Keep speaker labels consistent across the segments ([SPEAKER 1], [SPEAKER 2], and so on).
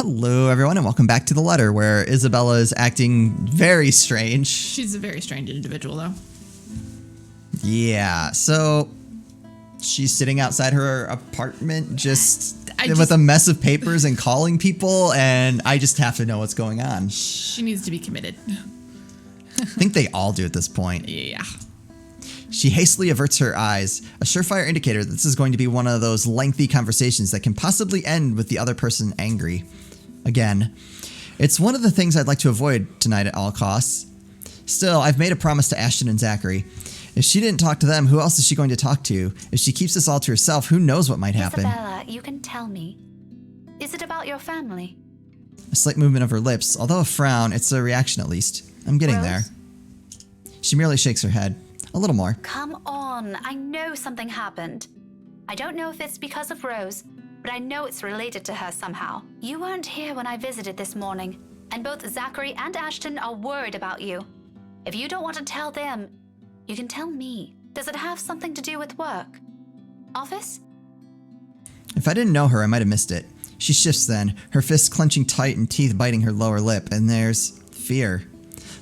[SPEAKER 1] Hello, everyone, and welcome back to The Letter, where Isabella is acting very strange.
[SPEAKER 2] She's a very strange individual, though.
[SPEAKER 1] Yeah, so she's sitting outside her apartment with a mess of papers and calling people, and I just have to know what's going on.
[SPEAKER 2] She needs to be committed.
[SPEAKER 1] I think they all do at this point.
[SPEAKER 2] Yeah.
[SPEAKER 1] She hastily averts her eyes, a surefire indicator that this is going to be one of those lengthy conversations that can possibly end with the other person angry. Again, it's one of the things I'd like to avoid tonight at all costs. Still, I've made a promise to Ashton and Zachary. If she didn't talk to them, who else is she going to talk to? If she keeps this all to herself, who knows what might happen?
[SPEAKER 3] Isabella, you can tell me. Is it about your family?
[SPEAKER 1] A slight movement of her lips, although a frown, it's a reaction at least. I'm getting there. She merely shakes her head. A little more.
[SPEAKER 3] Come on, I know something happened. I don't know if it's because of Rose, but I know it's related to her somehow. You weren't here when I visited this morning, and both Zachary and Ashton are worried about you. If you don't want to tell them, you can tell me. Does it have something to do with work? Office?
[SPEAKER 1] If I didn't know her, I might have missed it. She shifts then, her fists clenching tight and teeth biting her lower lip, and there's fear.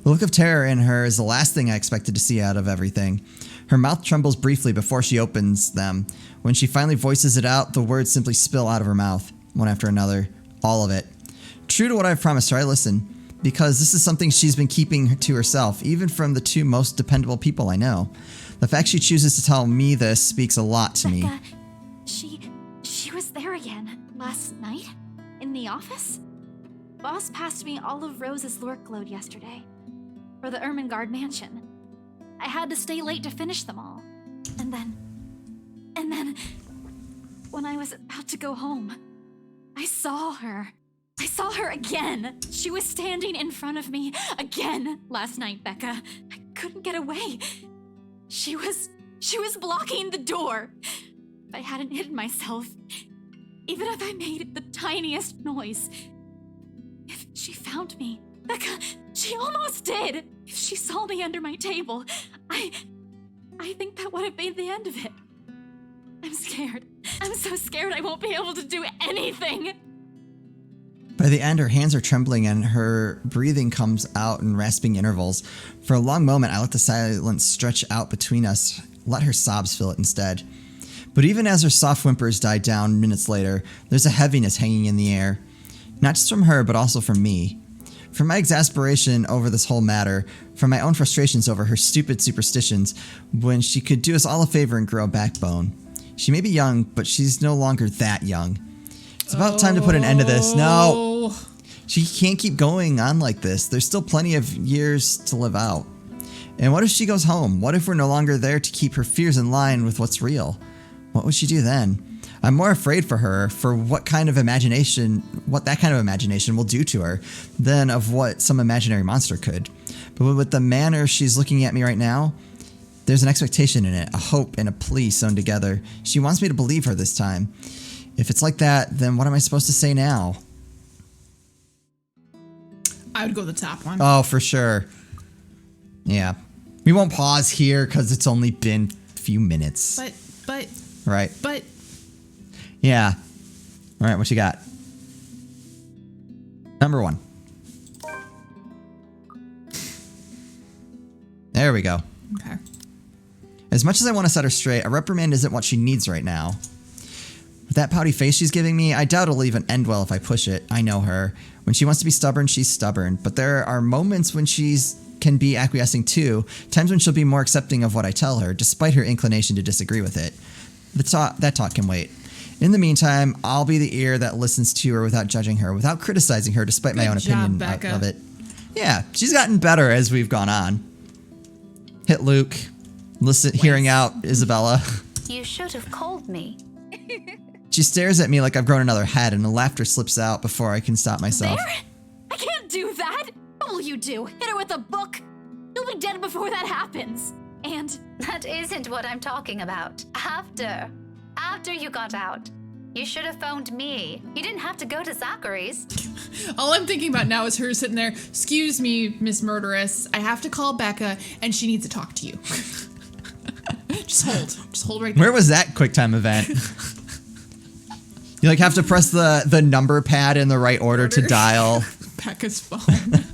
[SPEAKER 1] The look of terror in her is the last thing I expected to see out of everything. Her mouth trembles briefly before she opens them. When she finally voices it out, the words simply spill out of her mouth, one after another, all of it. True to what I've promised her, I listen, because this is something she's been keeping to herself, even from the two most dependable people I know. The fact she chooses to tell me this speaks a lot to me.
[SPEAKER 4] She was there again last night in the office. Boss passed me all of Rose's lurk load yesterday for the Ermengarde mansion. I had to stay late to finish them all. And then, when I was about to go home, I saw her. I saw her again. She was standing in front of me again last night, Becca. I couldn't get away. She was blocking the door. If I hadn't hidden myself, even if I made the tiniest noise, if she found me, Becca, she almost did. If she saw me under my table, I think that would have been the end of it. I'm scared. I'm so scared I won't be able to do anything.
[SPEAKER 1] By the end, her hands are trembling and her breathing comes out in rasping intervals. For a long moment, I let the silence stretch out between us, let her sobs fill it instead. But even as her soft whimpers die down minutes later, there's a heaviness hanging in the air. Not just from her, but also from me. From my exasperation over this whole matter, from my own frustrations over her stupid superstitions, when she could do us all a favor and grow a backbone. She may be young, but she's no longer that young. It's about time to put an end to this. No! She can't keep going on like this. There's still plenty of years to live out. And what if she goes home? What if we're no longer there to keep her fears in line with what's real? What would she do then? I'm more afraid for her, for what that kind of imagination will do to her, than of what some imaginary monster could. But with the manner she's looking at me right now, there's an expectation in it, a hope and a plea sewn together. She wants me to believe her this time. If it's like that, then what am I supposed to say now?
[SPEAKER 2] I would go the top one.
[SPEAKER 1] Oh, for sure. Yeah. We won't pause here because it's only been a few minutes.
[SPEAKER 2] But.
[SPEAKER 1] Right.
[SPEAKER 2] But.
[SPEAKER 1] Yeah. All right, what you got? Number 1. There we go.
[SPEAKER 2] Okay.
[SPEAKER 1] As much as I want to set her straight, a reprimand isn't what she needs right now. With that pouty face she's giving me, I doubt it'll even end well if I push it. I know her. When she wants to be stubborn, she's stubborn. But there are moments when can be acquiescing too, times when she'll be more accepting of what I tell her, despite her inclination to disagree with it. That talk can wait. In the meantime, I'll be the ear that listens to her without judging her, without criticizing her despite my own opinion of it. Yeah, she's gotten better as we've gone on. Hit Luke. Hearing out Isabella.
[SPEAKER 3] You should have called me.
[SPEAKER 1] She stares at me like I've grown another head, and the laughter slips out before I can stop myself.
[SPEAKER 4] There? I can't do that. What will you do? Hit her with a book? You'll be dead before that happens. And
[SPEAKER 3] that isn't what I'm talking about. After you got out, you should have phoned me. You didn't have to go to Zachary's.
[SPEAKER 2] All I'm thinking about now is her sitting there. Excuse me, Miss Murderess. I have to call Becca, and she needs to talk to you. Just hold right there.
[SPEAKER 1] Where was that QuickTime event? You like have to press the number pad in the right order to dial.
[SPEAKER 2] Becca's phone.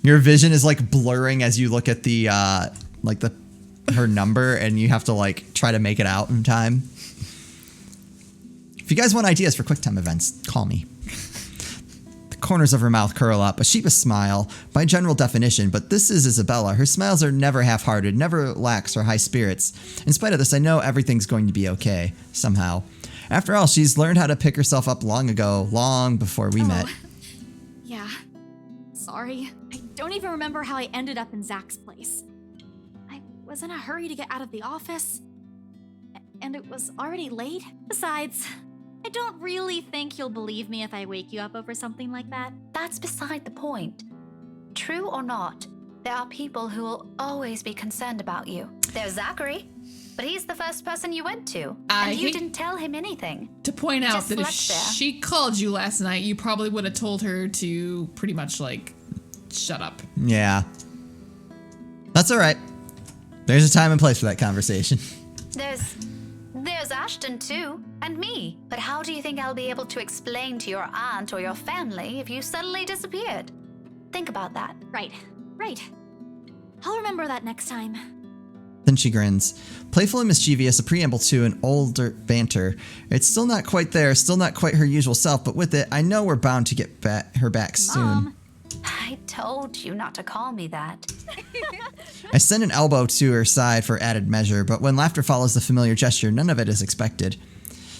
[SPEAKER 1] Your vision is like blurring as you look at the her number, and you have to like try to make it out in time. If you guys want ideas for QuickTime events, call me. The corners of her mouth curl up, a sheepish smile by general definition, but this is Isabella. Her smiles are never half-hearted, never lax or high spirits. In spite of this, I know everything's going to be okay, somehow. After all, she's learned how to pick herself up long ago, long before we met.
[SPEAKER 4] Yeah. Sorry. I don't even remember how I ended up in Zach's place. I was in a hurry to get out of the office, and it was already late. Besides, I don't really think you'll believe me if I wake you up over something like that.
[SPEAKER 3] That's beside the point. True or not, there are people who will always be concerned about you. There's Zachary, but he's the first person you went to, and you didn't tell him anything.
[SPEAKER 2] To point out
[SPEAKER 3] Just
[SPEAKER 2] that if
[SPEAKER 3] slept there.
[SPEAKER 2] she called you last night, you probably would have told her to pretty much like, shut up.
[SPEAKER 1] Yeah. That's all right. There's a time and place for that conversation.
[SPEAKER 3] There's Ashton too, and me. But how do you think I'll be able to explain to your aunt or your family if you suddenly disappeared? Think about that.
[SPEAKER 4] Right. I'll remember that next time.
[SPEAKER 1] Then she grins. Playful and mischievous, a preamble to an older banter. It's still not quite there, still not quite her usual self, but with it, I know we're bound to get her back soon.
[SPEAKER 4] Mom.
[SPEAKER 3] I told you not to call me that.
[SPEAKER 1] I send an elbow to her side for added measure, but when laughter follows the familiar gesture, none of it is expected.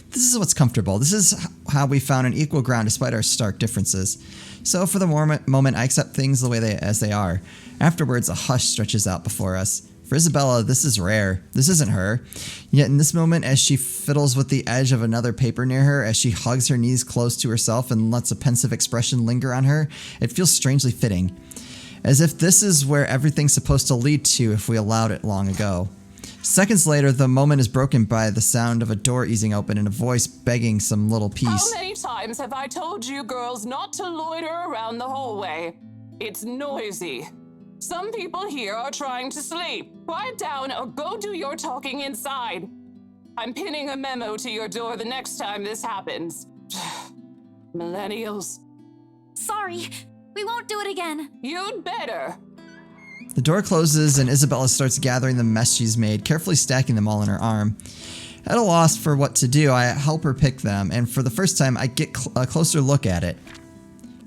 [SPEAKER 1] This is what's comfortable. This is how we found an equal ground despite our stark differences. So for the moment, I accept things the way as they are. Afterwards, a hush stretches out before us. For Isabella, this is rare. This isn't her. Yet in this moment, as she fiddles with the edge of another paper near her, as she hugs her knees close to herself and lets a pensive expression linger on her, it feels strangely fitting. As if this is where everything's supposed to lead to if we allowed it long ago. Seconds later, the moment is broken by the sound of a door easing open and a voice begging some little piece.
[SPEAKER 5] How many times have I told you girls not to loiter around the hallway? It's noisy. Some people here are trying to sleep. Quiet down or go do your talking inside. I'm pinning a memo to your door the next time this happens. Millennials.
[SPEAKER 4] Sorry. We won't do it again.
[SPEAKER 5] You'd better.
[SPEAKER 1] The door closes and Isabella starts gathering the mess she's made, carefully stacking them all in her arm. At a loss for what to do, I help her pick them, and for the first time, I get a closer look at it.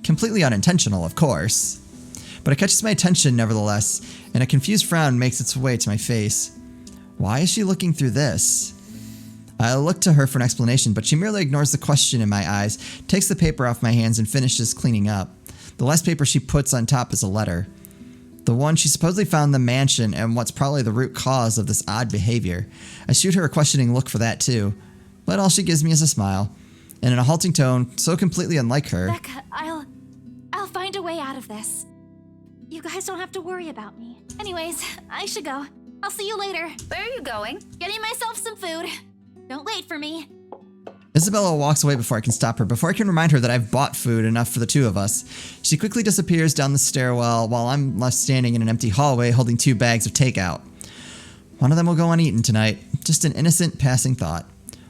[SPEAKER 1] Completely unintentional, of course. But it catches my attention nevertheless, and a confused frown makes its way to my face. Why is she looking through this? I look to her for an explanation, but she merely ignores the question in my eyes, takes the paper off my hands, and finishes cleaning up. The last paper she puts on top is a letter. The one she supposedly found in the mansion, and what's probably the root cause of this odd behavior. I shoot her a questioning look for that too, but all she gives me is a smile, and in a halting tone, so completely unlike her.
[SPEAKER 4] Becca, I'll find a way out of this. You guys don't have to worry about me. Anyways, I should go. I'll see you later.
[SPEAKER 3] Where are you going?
[SPEAKER 4] Getting myself some food. Don't wait for me.
[SPEAKER 1] Isabella walks away before I can stop her, before I can remind her that I've bought food enough for the two of us. She quickly disappears down the stairwell while I'm left standing in an empty hallway holding 2 bags of takeout. One of them will go uneaten tonight. Just an innocent passing thought.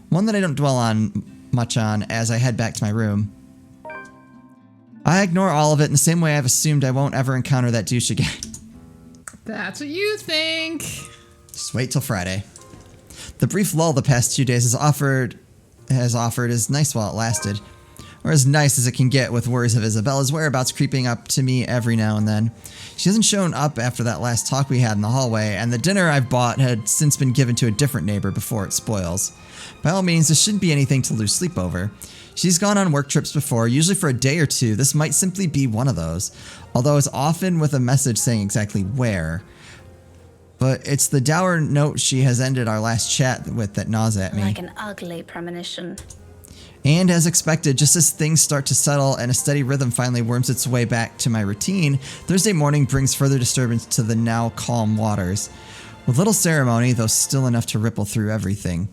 [SPEAKER 1] One that I don't dwell on much on as I head back to my room. I ignore all of it in the same way I've assumed I won't ever encounter that douche again.
[SPEAKER 2] That's what you think.
[SPEAKER 1] Just wait till Friday. The brief lull the past 2 days has offered as nice while it lasted. Or as nice as it can get with worries of Isabella's whereabouts creeping up to me every now and then. She hasn't shown up after that last talk we had in the hallway, and the dinner I've bought had since been given to a different neighbor before it spoils. By all means, this shouldn't be anything to lose sleep over. She's gone on work trips before, usually for a day or two. This might simply be one of those, although it's often with a message saying exactly where. But it's the dour note she has ended our last chat with that gnaws at me.
[SPEAKER 3] Like an ugly premonition.
[SPEAKER 1] And as expected, just as things start to settle and a steady rhythm finally worms its way back to my routine, Thursday morning brings further disturbance to the now calm waters. With little ceremony, though still enough to ripple through everything.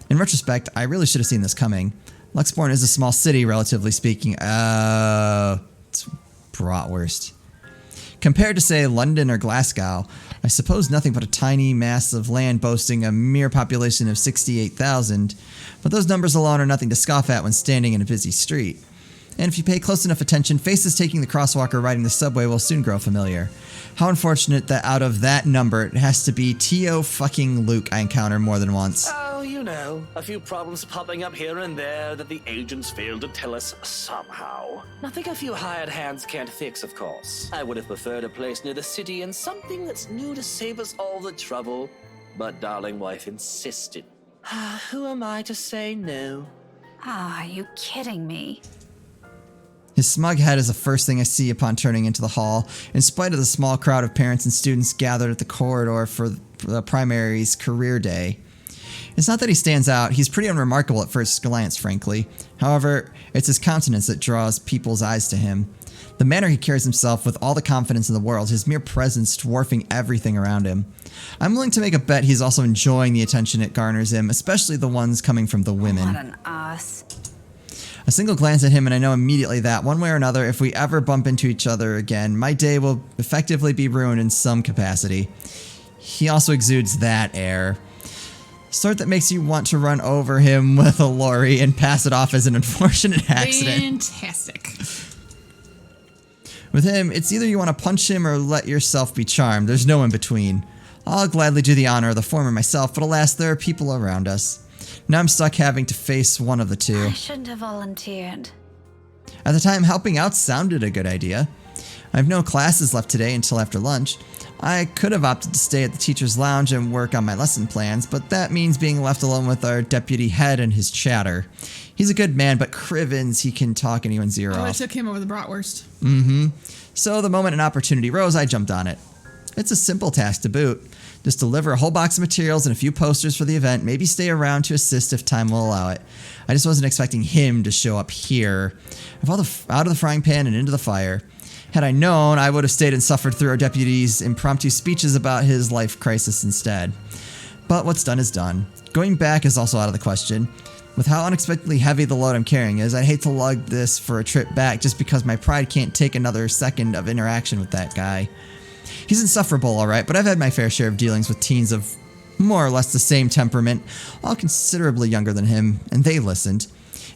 [SPEAKER 1] In retrospect, I really should have seen this coming. Luxborn is a small city, relatively speaking. It's bratwurst. Compared to, say, London or Glasgow, I suppose nothing but a tiny mass of land boasting a mere population of 68,000, but those numbers alone are nothing to scoff at when standing in a busy street. And if you pay close enough attention, faces taking the crosswalk or riding the subway will soon grow familiar. How unfortunate that out of that number, it has to be T.O. fucking Luke I encounter more than once.
[SPEAKER 6] Oh, you know, a few problems popping up here and there that the agents failed to tell us somehow. Nothing a few hired hands can't fix, of course. I would have preferred a place near the city and something that's new to save us all the trouble. But darling wife insisted. Who am I to say no?
[SPEAKER 3] Are you kidding me?
[SPEAKER 1] His smug head is the first thing I see upon turning into the hall, in spite of the small crowd of parents and students gathered at the corridor for the primary's career day. It's not that he stands out, he's pretty unremarkable at first glance, frankly. However, it's his countenance that draws people's eyes to him. The manner he carries himself with all the confidence in the world, his mere presence dwarfing everything around him. I'm willing to make a bet he's also enjoying the attention it garners him, especially the ones coming from the women.
[SPEAKER 3] What an ass.
[SPEAKER 1] A single glance at him and I know immediately that, one way or another, if we ever bump into each other again, my day will effectively be ruined in some capacity. He also exudes that air. Sort that makes you want to run over him with a lorry and pass it off as an unfortunate accident.
[SPEAKER 2] Fantastic.
[SPEAKER 1] With him, it's either you want to punch him or let yourself be charmed. There's no in between. I'll gladly do the honor of the former myself, but alas, there are people around us. Now I'm stuck having to face one of the two.
[SPEAKER 3] I shouldn't have volunteered.
[SPEAKER 1] At the time, helping out sounded a good idea. I have no classes left today until after lunch. I could have opted to stay at the teacher's lounge and work on my lesson plans, but that means being left alone with our deputy head and his chatter. He's a good man, but crivens he can talk anyone's ear
[SPEAKER 2] I
[SPEAKER 1] off.
[SPEAKER 2] took him over the bratwurst.
[SPEAKER 1] So the moment an opportunity rose, I jumped on it. It's a simple task to boot. Just deliver a whole box of materials and a few posters for the event, maybe stay around to assist if time will allow it. I just wasn't expecting him to show up here. Out of the frying pan and into the fire. Had I known, I would have stayed and suffered through our deputy's impromptu speeches about his life crisis instead. But what's done is done. Going back is also out of the question. With how unexpectedly heavy the load I'm carrying is, I'd hate to lug this for a trip back just because my pride can't take another second of interaction with that guy. He's insufferable, alright, but I've had my fair share of dealings with teens of more or less the same temperament, all considerably younger than him, and they listened.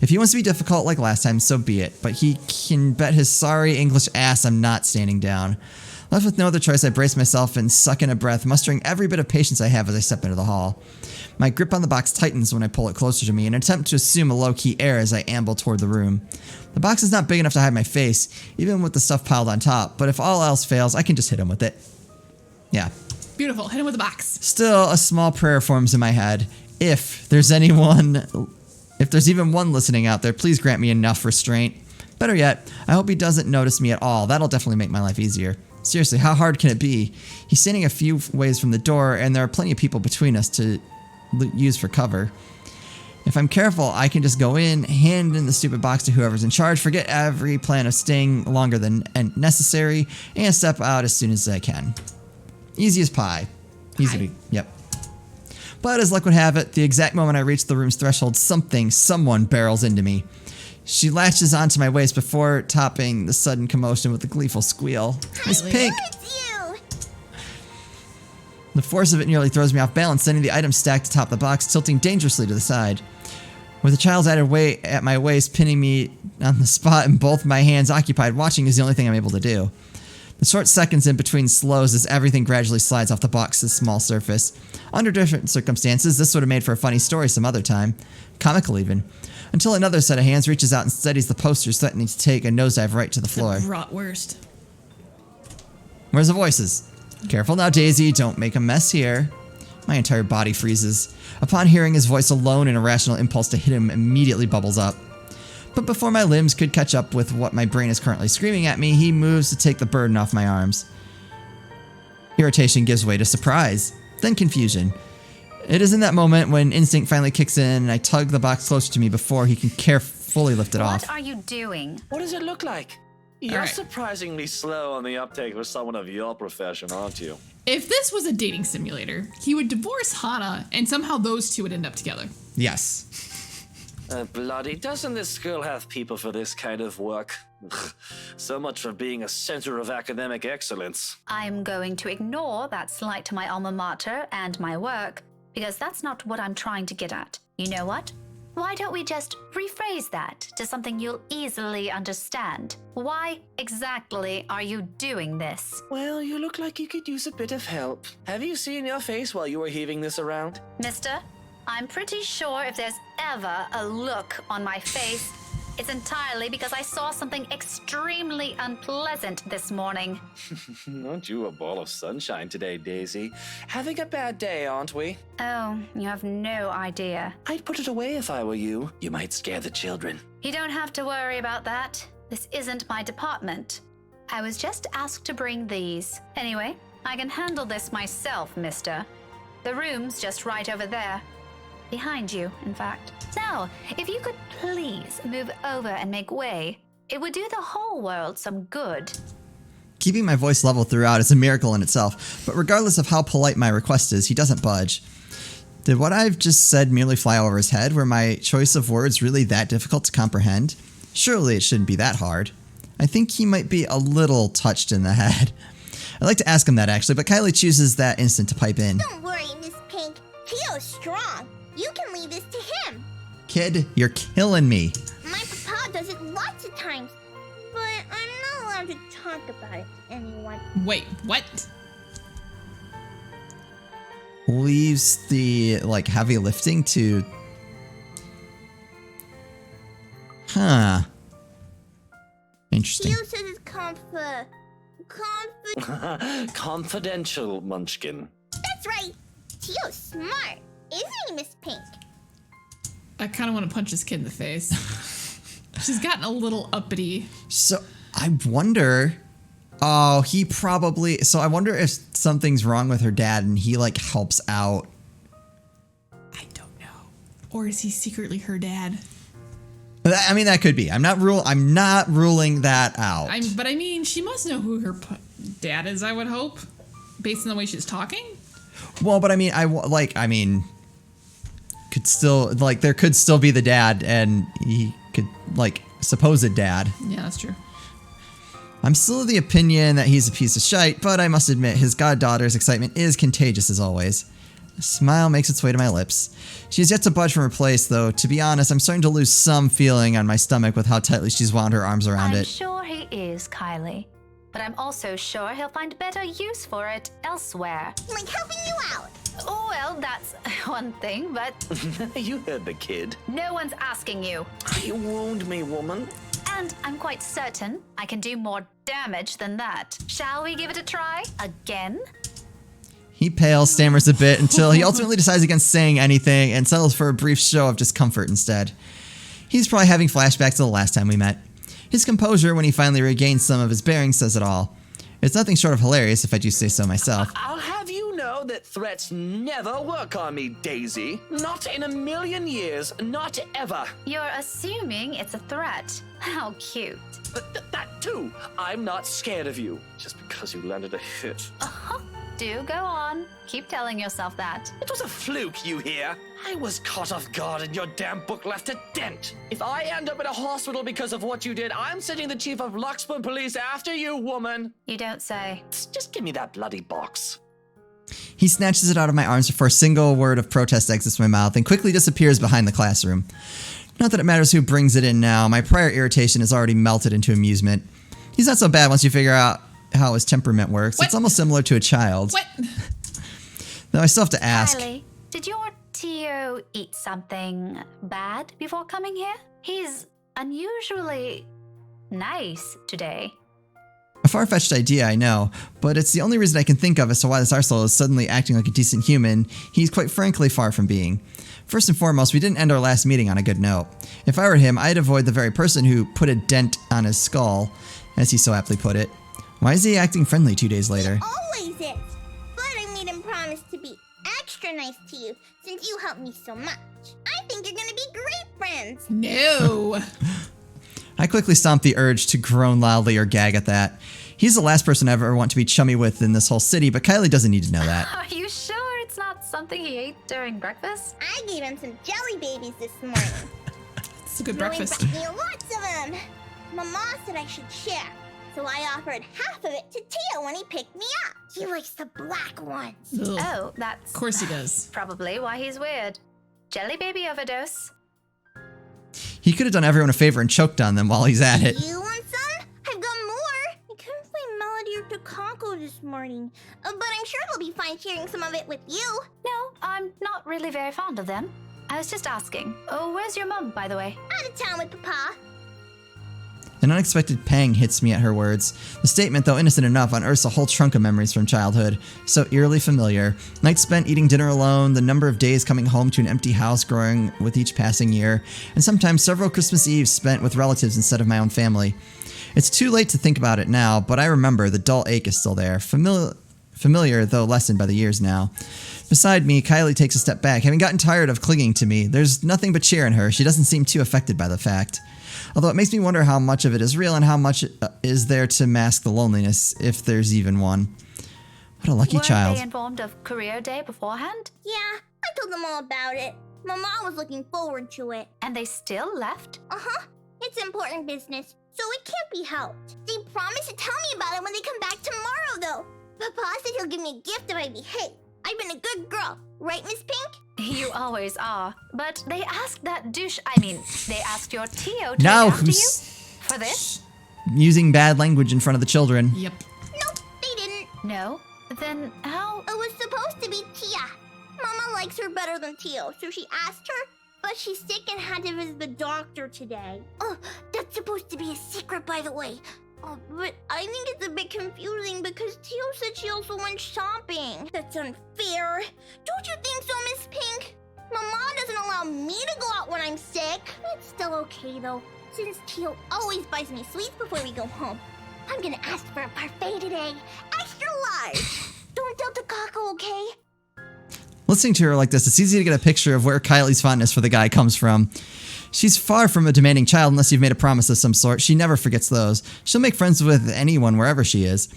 [SPEAKER 1] If he wants to be difficult like last time, so be it, but he can bet his sorry English ass I'm not standing down. Left with no other choice, I brace myself and suck in a breath, mustering every bit of patience I have as I step into the hall. My grip on the box tightens when I pull it closer to me, and attempt to assume a low-key air as I amble toward the room. The box is not big enough to hide my face, even with the stuff piled on top, but if all else fails, I can just hit him with it. Yeah.
[SPEAKER 2] Beautiful. Hit him with a box.
[SPEAKER 1] Still, a small prayer forms in my head. If there's even one listening out there, please grant me enough restraint. Better yet, I hope he doesn't notice me at all. That'll definitely make my life easier. Seriously, how hard can it be? He's standing a few ways from the door, and there are plenty of people between us to use for cover. If I'm careful, I can just go in, hand in the stupid box to whoever's in charge, forget every plan of staying longer than necessary, and step out as soon as I can. Easy as pie. Yep. But as luck would have it, the exact moment I reach the room's threshold, someone barrels into me. She latches onto my waist before topping the sudden commotion with a gleeful squeal. Miss Pink! The force of it nearly throws me off balance, sending the items stacked atop the box tilting dangerously to the side. With the child's added weight at my waist pinning me on the spot and both my hands occupied, watching is the only thing I'm able to do. The short seconds in between slows as everything gradually slides off the box's small surface. Under different circumstances, this would have made for a funny story some other time. Comical even. Until another set of hands reaches out and steadies the posters, threatening to take a nosedive right to the floor.
[SPEAKER 2] Bratwurst.
[SPEAKER 1] Where's the voices? Careful now, Daisy, don't make a mess here. My entire body freezes. Upon hearing his voice alone, an irrational impulse to hit him immediately bubbles up. But before my limbs could catch up with what my brain is currently screaming at me, he moves to take the burden off my arms. Irritation gives way to surprise, then confusion. It is in that moment when instinct finally kicks in and I tug the box closer to me before he can carefully lift it off.
[SPEAKER 3] What are you doing?
[SPEAKER 6] What does it look like? You're
[SPEAKER 2] right.
[SPEAKER 6] surprisingly slow on the uptake for someone of your profession, aren't you?
[SPEAKER 2] If this was a dating simulator, he would divorce Hana, and somehow those two would end up together.
[SPEAKER 1] Yes.
[SPEAKER 6] Bloody, doesn't this school have people for this kind of work? Ugh, so much for being a center of academic excellence.
[SPEAKER 3] I'm going to ignore that slight to my alma mater and my work, because that's not what I'm trying to get at. You know what? Why don't we just rephrase that to something you'll easily understand? Why exactly are you doing this?
[SPEAKER 6] Well, you look like you could use a bit of help. Have you seen your face while you were heaving this around?
[SPEAKER 3] Mister, I'm pretty sure if there's ever a look on my face, it's entirely because I saw something extremely unpleasant this morning.
[SPEAKER 6] Aren't you a ball of sunshine today, Daisy? Having a bad day, aren't we?
[SPEAKER 3] Oh, you have no idea.
[SPEAKER 6] I'd put it away if I were you. You might scare the children.
[SPEAKER 3] You don't have to worry about that. This isn't my department. I was just asked to bring these. Anyway, I can handle this myself, mister. The room's just right over there. Behind you, in fact. Now, if you could please move over and make way, it would do the whole world some good.
[SPEAKER 1] Keeping my voice level throughout is a miracle in itself, but regardless of how polite my request is, he doesn't budge. Did what I've just said merely fly over his head? Were my choice of words really that difficult to comprehend? Surely it shouldn't be that hard. I think he might be a little touched in the head. I'd like to ask him that actually, but Kylie chooses that instant to pipe in.
[SPEAKER 7] Don't worry, Miss Pink. Tio's strong. You can leave this to him.
[SPEAKER 1] Kid, you're killing me.
[SPEAKER 7] My papa does it lots of times, but I'm not allowed to talk about it to anyone.
[SPEAKER 2] Wait, what?
[SPEAKER 1] Leaves the, heavy lifting to... Huh. Interesting.
[SPEAKER 7] Tio says it's
[SPEAKER 6] Confidential, Munchkin.
[SPEAKER 7] That's right. Tio's smart, isn't he, Miss Pink?
[SPEAKER 2] I kind of want to punch this kid in the face. She's gotten a little uppity.
[SPEAKER 1] So, I wonder... Oh, he probably... So, I wonder if something's wrong with her dad and he, helps out. I don't know.
[SPEAKER 2] Or is he secretly her dad?
[SPEAKER 1] I mean, that could be. I'm not ruling that out.
[SPEAKER 2] But I mean, she must know who her dad is, I would hope. Based on the way she's talking?
[SPEAKER 1] Well, but I mean, could still, there could still be the dad and he could, supposed dad.
[SPEAKER 2] Yeah, that's true.
[SPEAKER 1] I'm still of the opinion that he's a piece of shite, but I must admit his goddaughter's excitement is contagious as always. A smile makes its way to my lips. She has yet to budge from her place, though. To be honest, I'm starting to lose some feeling on my stomach with how tightly she's wound her arms around
[SPEAKER 3] I'm
[SPEAKER 1] it.
[SPEAKER 3] sure he is, Kylie. But I'm also sure he'll find better use for it elsewhere.
[SPEAKER 7] Like helping you out.
[SPEAKER 3] Oh, well, that's one thing, but
[SPEAKER 6] You heard the kid.
[SPEAKER 3] no one's asking you.
[SPEAKER 6] You wound me, woman.
[SPEAKER 3] And I'm quite certain I can do more damage than that. Shall we give it a try? Again?
[SPEAKER 1] He pales, stammers a bit until he ultimately decides against saying anything and settles for a brief show of discomfort instead. He's probably having flashbacks to the last time we met. His composure when he finally regains some of his bearings says it all. It's nothing short of hilarious if I do say so myself.
[SPEAKER 6] I'll have you know that threats never work on me, Daisy. Not in a million years, not ever.
[SPEAKER 3] You're assuming it's a threat. How cute.
[SPEAKER 6] But that too. I'm not scared of you, just because you landed a hit.
[SPEAKER 3] Do go on. Keep telling yourself that.
[SPEAKER 6] It was a fluke, you hear? I was caught off guard and your damn book left a dent. If I end up in a hospital because of what you did, I'm sending the chief of Luxburn Police after you, woman.
[SPEAKER 3] You don't say.
[SPEAKER 6] Just give me that bloody box.
[SPEAKER 1] He snatches it out of my arms before a single word of protest exits my mouth and quickly disappears behind the classroom. Not that it matters who brings it in now. My prior irritation has already melted into amusement. He's not so bad once you figure out how his temperament works.
[SPEAKER 2] What?
[SPEAKER 1] It's almost similar to a child.
[SPEAKER 2] What?
[SPEAKER 1] Though I still have to ask.
[SPEAKER 3] Kylie, did your Tio eat something bad before coming here? He's unusually nice today.
[SPEAKER 1] A far-fetched idea, I know, but it's the only reason I can think of as to why this arsehole is suddenly acting like a decent human he's quite frankly far from being. First and foremost, we didn't end our last meeting on a good note. If I were him, I'd avoid the very person who put a dent on his skull, as he so aptly put it. Why is he acting friendly 2 days later?
[SPEAKER 7] Always is. But I made him promise to be extra nice to you since you helped me so much. I think you're gonna be great friends.
[SPEAKER 2] No.
[SPEAKER 1] I quickly stomped the urge to groan loudly or gag at that. He's the last person I ever want to be chummy with in this whole city, but Kylie doesn't need to know that.
[SPEAKER 3] Are you sure it's not something he ate during breakfast?
[SPEAKER 7] I gave him some jelly babies this morning.
[SPEAKER 2] It's a good
[SPEAKER 7] Really
[SPEAKER 2] breakfast.
[SPEAKER 7] brought me lots of them. Mama said I should share, so I offered half of it to Tio when he picked me up. He likes the black ones.
[SPEAKER 2] Ugh.
[SPEAKER 3] Oh, that's
[SPEAKER 2] Of course he does.
[SPEAKER 3] probably why he's weird. Jelly baby overdose.
[SPEAKER 1] He could have done everyone a favor and choked on them while he's at it.
[SPEAKER 7] You want some? I've got more. I couldn't find Melody or Takako this morning, but I'm sure they'll be fine sharing some of it with you.
[SPEAKER 3] No, I'm not really very fond of them. I was just asking. Oh, where's your mom, by the way?
[SPEAKER 7] Out of town with Papa.
[SPEAKER 1] An unexpected pang hits me at her words. The statement, though innocent enough, unearths a whole trunk of memories from childhood. So eerily familiar. Nights spent eating dinner alone, the number of days coming home to an empty house growing with each passing year, and sometimes several Christmas Eves spent with relatives instead of my own family. It's too late to think about it now, but I remember the dull ache is still there. Familiar, though lessened by the years now. Beside me, Kylie takes a step back, having gotten tired of clinging to me. There's nothing but cheer in her. She doesn't seem too affected by the fact. Although it makes me wonder how much of it is real and how much is there to mask the loneliness, if there's even one. What a lucky child.
[SPEAKER 3] Weren't they informed of career day beforehand?
[SPEAKER 7] Yeah, I told them all about it. Mama was looking forward to it.
[SPEAKER 3] And they still left?
[SPEAKER 7] Uh-huh. It's important business, so it can't be helped. They promised to tell me about it when they come back tomorrow, though. Papa said he'll give me a gift if I behave. I've been a good girl, right, Miss Pink?
[SPEAKER 3] You always are. But they asked that douche, they asked your Tio to
[SPEAKER 1] Now
[SPEAKER 3] look after you?
[SPEAKER 1] who's
[SPEAKER 3] For this?
[SPEAKER 1] using bad language in front of the children?
[SPEAKER 2] Yep.
[SPEAKER 7] Nope, they didn't.
[SPEAKER 3] No. Then how?
[SPEAKER 7] It was supposed to be Tia. Mama likes her better than Tio, so she asked her, but she's sick and had to visit the doctor today. Oh, that's supposed to be a secret, by the way. Oh, but I think it's a bit confusing because Tio said she also went shopping. That's unfair. Don't you think so, Miss Pink? Mama doesn't allow me to go out when I'm sick. It's still okay, though, since Tio always buys me sweets before we go home. I'm gonna ask for a parfait today. Extra large. Don't tell Takako, okay?
[SPEAKER 1] Listening to her like this, it's easy to get a picture of where Kylie's fondness for the guy comes from. She's far from a demanding child unless you've made a promise of some sort. She never forgets those. She'll make friends with anyone wherever she is.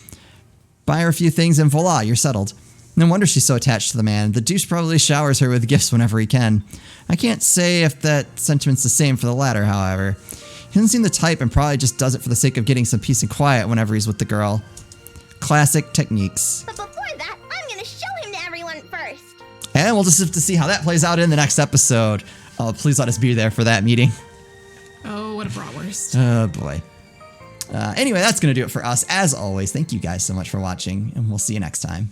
[SPEAKER 1] Buy her a few things and voila, you're settled. No wonder she's so attached to the man. The douche probably showers her with gifts whenever he can. I can't say if that sentiment's the same for the latter, however. He doesn't seem the type and probably just does it for the sake of getting some peace and quiet whenever he's with the girl. Classic techniques.
[SPEAKER 7] But before that, I'm gonna show him to everyone first.
[SPEAKER 1] And we'll just have to see how that plays out in the next episode. Oh, please let us be there for that meeting.
[SPEAKER 2] Oh, what a bratwurst.
[SPEAKER 1] Oh, boy. Anyway, that's going to do it for us. As always, thank you guys so much for watching, and we'll see you next time.